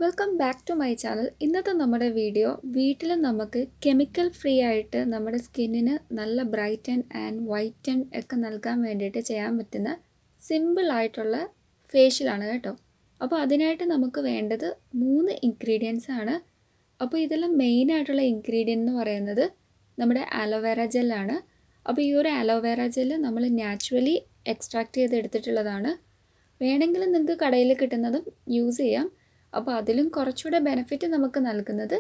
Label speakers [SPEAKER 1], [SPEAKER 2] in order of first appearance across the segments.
[SPEAKER 1] Welcome back to my channel. ഇന്നത്തെ നമ്മുടെ video വീട്ടിൽ നമുക്ക് കെമിക്കൽ ഫ്രീ ആയിട്ട് നമ്മുടെ സ്കിന്നിന് നല്ല ബ്രൈറ്റൻ ആൻഡ് വൈറ്റൻ ഒക്കെ നൽകാൻ വേണ്ടിയിട്ട് ചെയ്യാൻ പറ്റുന്ന സിമ്പിൾ ആയിട്ടുള്ള ഫേഷ്യലാണ് കേട്ടോ. അപ്പോൾ അതിനായിട്ട് നമുക്ക് വേണ്ടത് 3 ഇൻഗ്രീഡിയൻസ് ആണ്. അപ്പോൾ ഇതിൽ മെയിനായിട്ടുള്ള ഇൻഗ്രീഡിയൻ്റ് എന്ന് പറയുന്നത് നമ്മുടെ അലോവേര ജെല്ലാണ്. അപ്പോൾ ഈ ഒരു അലോവേര ജെല്ല് നമ്മൾ നാച്ചുറലി എക്സ്ട്രാക്ട് ചെയ്തെടുത്തിട്ടുള്ളതാണ്. വേണമെങ്കിൽ നിങ്ങൾക്ക് കടയിൽ കിട്ടുന്നതും യൂസ് ചെയ്യാം. അപ്പോൾ അതിലും കുറച്ചുകൂടെ ബെനിഫിറ്റ് നമുക്ക് നൽകുന്നത്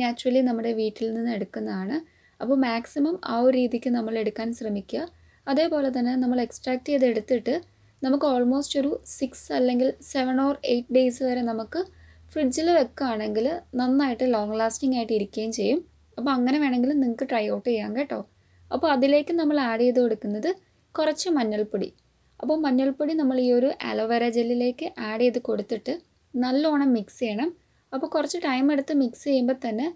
[SPEAKER 1] നാച്ചുറലി നമ്മുടെ വീട്ടിൽ നിന്ന് എടുക്കുന്നതാണ്. അപ്പോൾ മാക്സിമം ആ ഒരു രീതിക്ക് നമ്മൾ എടുക്കാൻ ശ്രമിക്കുക. അതേപോലെ തന്നെ നമ്മൾ എക്സ്ട്രാക്ട് ചെയ്തെടുത്തിട്ട് നമുക്ക് ഓൾമോസ്റ്റ് ഒരു 6 അല്ലെങ്കിൽ 7 or 8 ഡേയ്സ് വരെ നമുക്ക് ഫ്രിഡ്ജിൽ വെക്കുകയാണെങ്കിൽ നന്നായിട്ട് ലോങ് ലാസ്റ്റിംഗ് ആയിട്ട് ഇരിക്കുകയും ചെയ്യും. അപ്പോൾ അങ്ങനെ വേണമെങ്കിൽ നിങ്ങൾക്ക് ട്രൈ ഔട്ട് ചെയ്യാം കേട്ടോ. അപ്പോൾ അതിലേക്ക് നമ്മൾ ആഡ് ചെയ്ത് കൊടുക്കുന്നത് കുറച്ച് മഞ്ഞൾപ്പൊടി. അപ്പോൾ മഞ്ഞൾപ്പൊടി നമ്മൾ ഈ ഒരു അലോവേര ജെല്ലിലേക്ക് ആഡ് ചെയ്ത് കൊടുത്തിട്ട് നല്ലോണം മിക്സ് ചെയ്യണം. അപ്പോൾ കുറച്ച് ടൈം എടുത്ത് മിക്സ് ചെയ്യുമ്പോൾ തന്നെ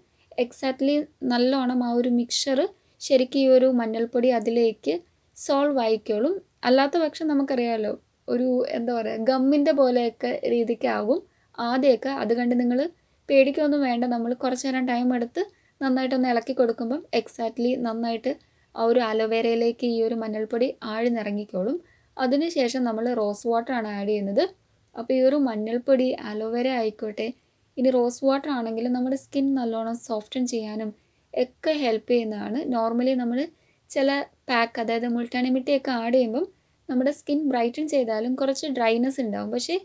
[SPEAKER 1] എക്സാക്ട്ലി നല്ലോണം ആ ഒരു മിക്സ്ചർ ശരിക്കും ഈ ഒരു മഞ്ഞൾപ്പൊടി അതിലേക്ക് സോൾവ് ആയിക്കോളും. അല്ലാത്ത പക്ഷം നമുക്കറിയാമല്ലോ, ഒരു എന്താ പറയുക, ഗമ്മിൻ്റെ പോലെയൊക്കെ രീതിക്കാകും ആദ്യമൊക്കെ. അത് കണ്ട് നിങ്ങൾ പേടിക്കൊന്നും വേണ്ട. നമ്മൾ കുറച്ച് നേരം ടൈം എടുത്ത് നന്നായിട്ടൊന്ന് ഇളക്കി കൊടുക്കുമ്പം എക്സാക്ട്ലി നന്നായിട്ട് ആ ഒരു അലോവേരയിലേക്ക് ഈ ഒരു മഞ്ഞൾപ്പൊടി ആഴ്ന്നിറങ്ങിക്കോളും. അതിനുശേഷം നമ്മൾ റോസ് വാട്ടറാണ് ആഡ് ചെയ്യുന്നത്. അപ്പോൾ ഈ ഒരു മഞ്ഞൾപ്പൊടി, അലോവേര ആയിക്കോട്ടെ, ഇനി റോസ് വാട്ടർ ആണെങ്കിലും നമ്മുടെ സ്കിൻ നല്ലോണം സോഫ്റ്റൻ ചെയ്യാനും ഒക്കെ ഹെൽപ്പ് ചെയ്യുന്നതാണ്. നോർമലി നമ്മൾ ചില പാക്ക്, അതായത് മുൾട്ടാനി മിട്ടിയൊക്കെ ആഡ് ചെയ്യുമ്പം നമ്മുടെ സ്കിൻ ബ്രൈറ്റൻ ചെയ്താലും കുറച്ച് ഡ്രൈനെസ് ഉണ്ടാവും. പക്ഷേ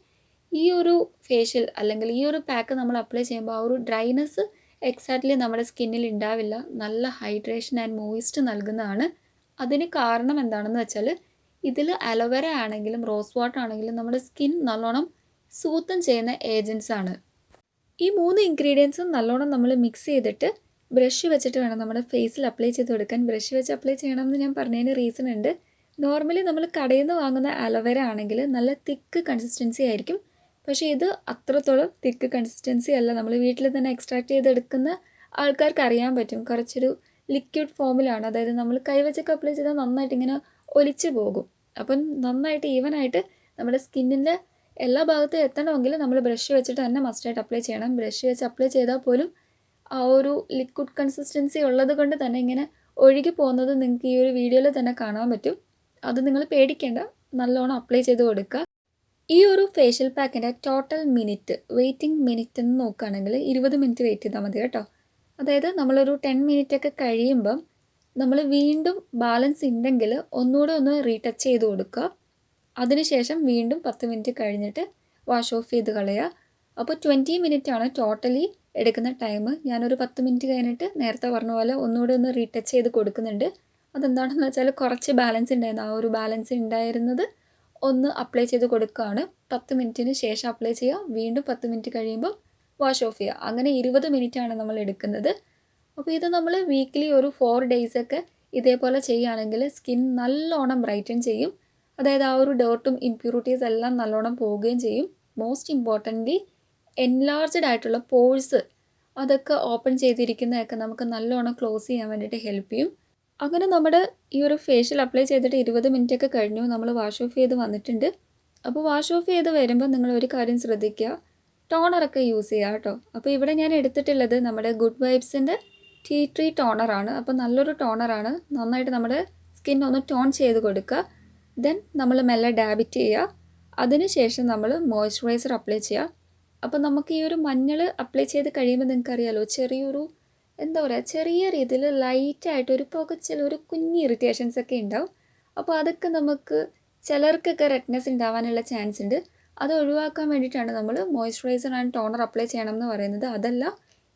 [SPEAKER 1] ഈ ഒരു ഫേഷ്യൽ അല്ലെങ്കിൽ ഈ ഒരു പാക്ക് നമ്മൾ അപ്ലൈ ചെയ്യുമ്പോൾ ആ ഒരു ഡ്രൈനെസ് എക്സാക്ട്ലി നമ്മുടെ സ്കിന്നിൽ ഉണ്ടാവില്ല. നല്ല ഹൈഡ്രേഷൻ ആൻഡ് മോയിസ്റ്റ് നൽകുന്നതാണ്. അതിന് കാരണം എന്താണെന്ന് വെച്ചാൽ ഇതിൽ അലോവേര ആണെങ്കിലും റോസ് വാട്ടർ ആണെങ്കിലും നമ്മുടെ സ്കിൻ നല്ലോണം സൂത്തൻ ചെയ്യുന്ന ഏജൻസ് ആണ്. ഈ 3 ഇൻഗ്രീഡിയൻസും നല്ലോണം നമ്മൾ മിക്സ് ചെയ്തിട്ട് ബ്രഷ് വെച്ചിട്ട് വേണം നമ്മുടെ ഫേസിൽ അപ്ലൈ ചെയ്ത് കൊടുക്കാൻ. ബ്രഷ് വെച്ച് അപ്ലൈ ചെയ്യണമെന്ന് ഞാൻ പറഞ്ഞതിന് റീസൺ ഉണ്ട്. നോർമലി നമ്മൾ കടയിൽ നിന്ന് വാങ്ങുന്ന അലോവേര ആണെങ്കിൽ നല്ല തിക്ക് കൺസിസ്റ്റൻസി ആയിരിക്കും. പക്ഷേ ഇത് അത്രത്തോളം തിക്ക് കൺസിസ്റ്റൻസി അല്ല. നമ്മൾ വീട്ടിൽ തന്നെ എക്സ്ട്രാക്ട് ചെയ്തെടുക്കുന്ന ആൾക്കാർക്ക് അറിയാൻ പറ്റും. കുറച്ചൊരു ലിക്വിഡ് ഫോമിലാണ്. അതായത് നമ്മൾ കൈവച്ചൊക്കെ അപ്ലൈ ചെയ്താൽ നന്നായിട്ട് ഇങ്ങനെ ഒലിച്ചു പോകും. അപ്പം നന്നായിട്ട് ഈവനായിട്ട് നമ്മുടെ സ്കിന്നിൻ്റെ എല്ലാ ഭാഗത്തും എത്തണമെങ്കിൽ നമ്മൾ ബ്രഷ് വെച്ചിട്ട് തന്നെ മസ്റ്റായിട്ട് അപ്ലൈ ചെയ്യണം. ബ്രഷ് വെച്ച് അപ്ലൈ ചെയ്താൽ പോലും ആ ഒരു ലിക്വിഡ് കൺസിസ്റ്റൻസി ഉള്ളത് കൊണ്ട് തന്നെ ഇങ്ങനെ ഒഴുകി പോകുന്നത് നിങ്ങൾക്ക് ഈ ഒരു വീഡിയോയിൽ തന്നെ കാണാൻ പറ്റും. അത് നിങ്ങൾ പേടിക്കേണ്ട, നല്ലോണം അപ്ലൈ ചെയ്ത് കൊടുക്കുക. ഈ ഒരു ഫേഷ്യൽ പാക്കിൻ്റെ ടോട്ടൽ വെയിറ്റിംഗ് മിനിറ്റ് എന്ന് നോക്കുകയാണെങ്കിൽ 20 മിനിറ്റ് വെയിറ്റ് ചെയ്താൽ മതി കേട്ടോ. അതായത് നമ്മളൊരു 10 മിനിറ്റ് ഒക്കെ കഴിയുമ്പം നമ്മൾ വീണ്ടും ബാലൻസ് ഉണ്ടെങ്കിൽ ഒന്നുകൂടെ ഒന്ന് റീടച്ച് ചെയ്ത് കൊടുക്കുക. അതിനുശേഷം വീണ്ടും 10 മിനിറ്റ് കഴിഞ്ഞിട്ട് വാഷ് ഓഫ് ചെയ്ത് കളയുക. അപ്പോൾ 20 മിനിറ്റാണ് ടോട്ടലി എടുക്കുന്ന ടൈം. ഞാനൊരു 10 മിനിറ്റ് കഴിഞ്ഞിട്ട് നേരത്തെ പറഞ്ഞ പോലെ ഒന്നുകൂടെ ഒന്ന് റീടച്ച് ചെയ്ത് കൊടുക്കുന്നുണ്ട്. അതെന്താണെന്ന് വെച്ചാൽ കുറച്ച് ബാലൻസ് ഉണ്ടായിരുന്നു. ആ ഒരു ബാലൻസ് ഉണ്ടായിരുന്നത് ഒന്ന് അപ്ലൈ ചെയ്ത് കൊടുക്കുകയാണ്. 10 മിനിറ്റിന് ശേഷം അപ്ലൈ ചെയ്യുക, വീണ്ടും 10 മിനിറ്റ് കഴിയുമ്പോൾ വാഷ് ഓഫ് ചെയ്യുക. അങ്ങനെ 20 മിനിറ്റാണ് നമ്മൾ എടുക്കുന്നത്. അപ്പോൾ ഇത് നമ്മൾ വീക്കിലി ഒരു 4 ഡേയ്സൊക്കെ ഇതേപോലെ ചെയ്യുകയാണെങ്കിൽ സ്കിൻ നല്ലോണം ബ്രൈറ്റൻ ചെയ്യും. അതായത് ആ ഒരു ഡേർട്ടും ഇംപ്യൂരിറ്റീസ് എല്ലാം നല്ലോണം പോവുകയും ചെയ്യും. മോസ്റ്റ് ഇമ്പോർട്ടൻ്റ്ലി എൻലാർജ്ഡ് ആയിട്ടുള്ള പോഴ്സ് അതൊക്കെ ഓപ്പൺ ചെയ്തിരിക്കുന്നതൊക്കെ നമുക്ക് നല്ലോണം ക്ലോസ് ചെയ്യാൻ വേണ്ടിയിട്ട് ഹെൽപ്പ് ചെയ്യും. അങ്ങനെ നമ്മുടെ ഈ ഒരു ഫേഷ്യൽ അപ്ലൈ ചെയ്തിട്ട് 20 മിനിറ്റ് ഒക്കെ കഴിഞ്ഞു. നമ്മൾ വാഷ് ഓഫ് ചെയ്ത് വന്നിട്ടുണ്ട്. അപ്പോൾ വാഷ് ഓഫ് ചെയ്ത് വരുമ്പോൾ നിങ്ങൾ ഒരു കാര്യം ശ്രദ്ധിക്കുക, ടോണറൊക്കെ യൂസ് ചെയ്യുക കേട്ടോ. അപ്പോൾ ഇവിടെ ഞാൻ എടുത്തിട്ടുള്ളത് നമ്മുടെ ഗുഡ് വൈബ്സിൻ്റെ ടീ ട്രീ ടോണറാണ്. അപ്പോൾ നല്ലൊരു ടോണറാണ്. നന്നായിട്ട് നമ്മുടെ സ്കിൻ ഒന്ന് ടോൺ ചെയ്ത് കൊടുക്കുക. ദെൻ നമ്മൾ മെല്ലെ ഡാബിറ്റ് ചെയ്യുക. അതിനുശേഷം നമ്മൾ മോയ്സ്ചറൈസർ അപ്ലൈ ചെയ്യുക. അപ്പോൾ നമുക്ക് ഈ ഒരു മഞ്ഞൾ അപ്ലൈ ചെയ്ത് കഴിയുമ്പോൾ നിങ്ങൾക്കറിയാലോ, ചെറിയൊരു എന്താ പറയുക, ചെറിയ രീതിയിൽ ലൈറ്റായിട്ട് ഒരു പുകച്ചിൽ, ഒരു കുഞ്ഞ് ഇറിറ്റേഷൻസ് ഒക്കെ ഉണ്ടാവും. അപ്പോൾ അതൊക്കെ നമുക്ക് ചിലർക്കൊക്കെ റെഡ്നെസ് ഉണ്ടാവാനുള്ള ചാൻസ് ഉണ്ട്. അത് ഒഴിവാക്കാൻ വേണ്ടിയിട്ടാണ് നമ്മൾ മോയ്സ്ചറൈസർ ആൻഡ് ടോണർ അപ്ലൈ ചെയ്യണം എന്ന് പറയുന്നത്. അതല്ല,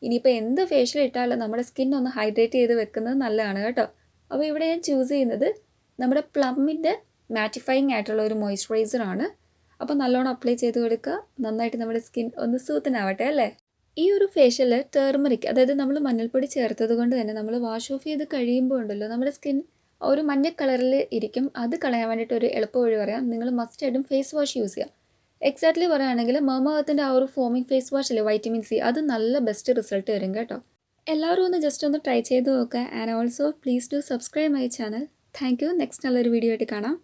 [SPEAKER 1] ഇനിയിപ്പോൾ എന്ത് ഫേഷ്യൽ ഇട്ടാലും നമ്മുടെ സ്കിൻ ഒന്ന് ഹൈഡ്രേറ്റ് ചെയ്ത് വെക്കുന്നത് നല്ലതാണ് കേട്ടോ. അപ്പോൾ ഇവിടെ ഞാൻ ചൂസ് ചെയ്യുന്നത് നമ്മുടെ പ്ലമ്മിൻ്റെ മാറ്റിഫൈങ് ആയിട്ടുള്ള ഒരു മോയ്സ്ചറൈസറാണ്. അപ്പോൾ നല്ലോണം അപ്ലൈ ചെയ്ത് കൊടുക്കുക. നന്നായിട്ട് നമ്മുടെ സ്കിൻ ഒന്ന് സൂത്തനാവട്ടെ അല്ലേ. ഈ ഒരു ഫേഷ്യൽ ടർമറിക്, അതായത് നമ്മൾ മഞ്ഞൾപ്പൊടി ചേർത്തത് കൊണ്ട് തന്നെ നമ്മൾ വാഷ് ഓഫ് ചെയ്ത് കഴിയുമ്പോൾ ഉണ്ടല്ലോ നമ്മുടെ സ്കിൻ ഒരു മഞ്ഞ കളറിൽ ഇരിക്കും. അത് കളയാൻ വേണ്ടിയിട്ട് ഒരു എളുപ്പ വഴി പറയാം. നിങ്ങൾ മസ്റ്റായിട്ടും ഫേസ് വാഷ് യൂസ് ചെയ്യുക. എക്സാക്ട്ലി പറയുകയാണെങ്കിൽ മമാഅർത്തിൻ്റെ ആ ഒരു ഫോമിങ് ഫേസ് വാഷ് അല്ലേ, വൈറ്റമിൻ സി, അത് നല്ല ബെസ്റ്റ് റിസൾട്ട് വരും കേട്ടോ. എല്ലാവരും ഒന്ന് ജസ്റ്റ് ഒന്ന് ട്രൈ ചെയ്ത് നോക്കുക. And also please do subscribe my channel. Thank you. Next നല്ലൊരു വീഡിയോ ആയിട്ട് കാണാം.